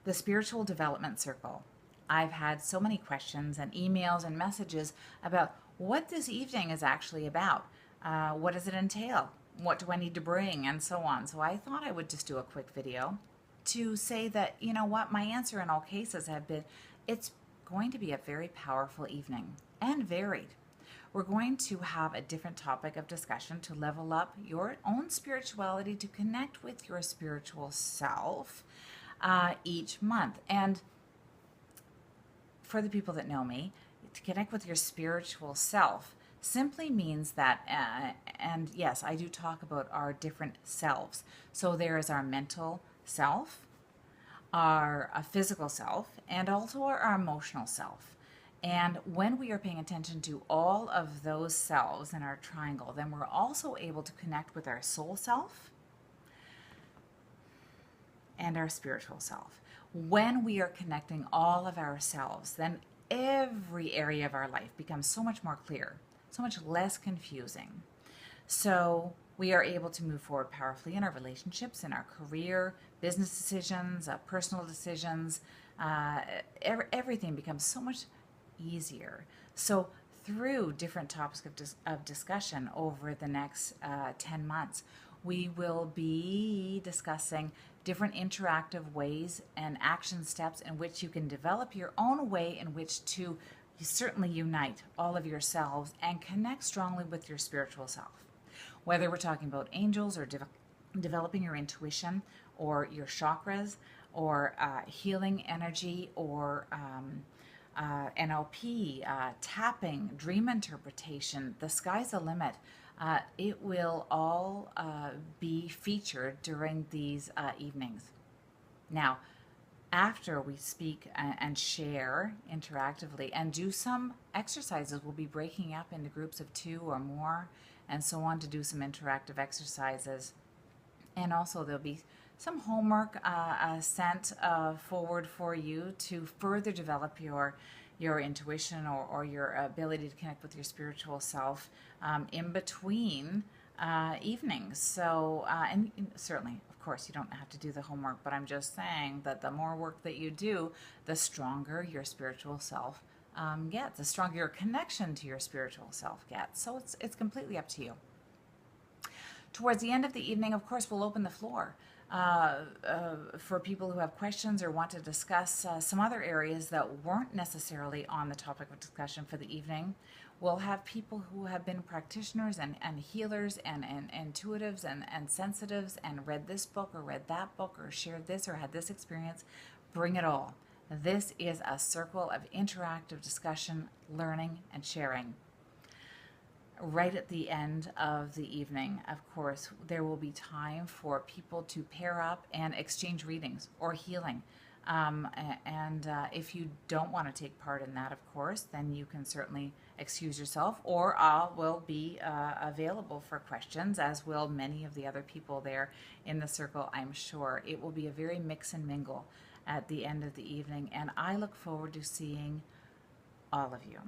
The Spiritual Development Circle. I've had so many questions and emails and messages about what this evening is actually about. What does it entail? What do I need to bring? And so on. So I thought I would just do a quick video to say that, you know what, my answer in all cases have been, it's going to be a very powerful evening and varied. We're going to have a different topic of discussion to level up your own spirituality, to connect with your spiritual self each month. And for the people that know me, to connect with your spiritual self simply means that, and yes, I do talk about our different selves. So there is our mental self, our physical self, and also our emotional self. And when we are paying attention to all of those selves in our triangle, then we're also able to connect with our soul self and our spiritual self. When we are connecting all of ourselves, then every area of our life becomes so much more clear, so much less confusing. So we are able to move forward powerfully in our relationships, in our career, business decisions, personal decisions. Everything becomes so much easier. So through different topics of discussion over the next 10 months, we will be discussing different interactive ways and action steps in which you can develop your own way in which to certainly unite all of yourselves and connect strongly with your spiritual self. Whether we're talking about angels or developing your intuition or your chakras or healing energy or NLP, tapping, dream interpretation, the sky's the limit. It will all be featured during these evenings. Now, after we speak and share interactively and do some exercises, we'll be breaking up into groups of 2 or more and so on to do some interactive exercises. And also there'll be some homework sent forward for you to further develop your intuition or your ability to connect with your spiritual self in between evenings. So, and certainly, of course, you don't have to do the homework, but I'm just saying that the more work that you do, the stronger your spiritual self gets, the stronger your connection to your spiritual self gets. So it's completely up to you. Towards the end of the evening, of course, we'll open the floor for people who have questions or want to discuss some other areas that weren't necessarily on the topic of discussion for the evening. We'll have people who have been practitioners and healers and intuitives and sensitives and read this book or read that book or shared this or had this experience. Bring it all. This is a circle of interactive discussion, learning, and sharing. Right at the end of the evening, of course, there will be time for people to pair up and exchange readings or healing. If you don't want to take part in that, of course, then you can certainly excuse yourself, or I will be available for questions, as will many of the other people there in the circle, I'm sure. It will be a very mix and mingle at the end of the evening, and I look forward to seeing all of you.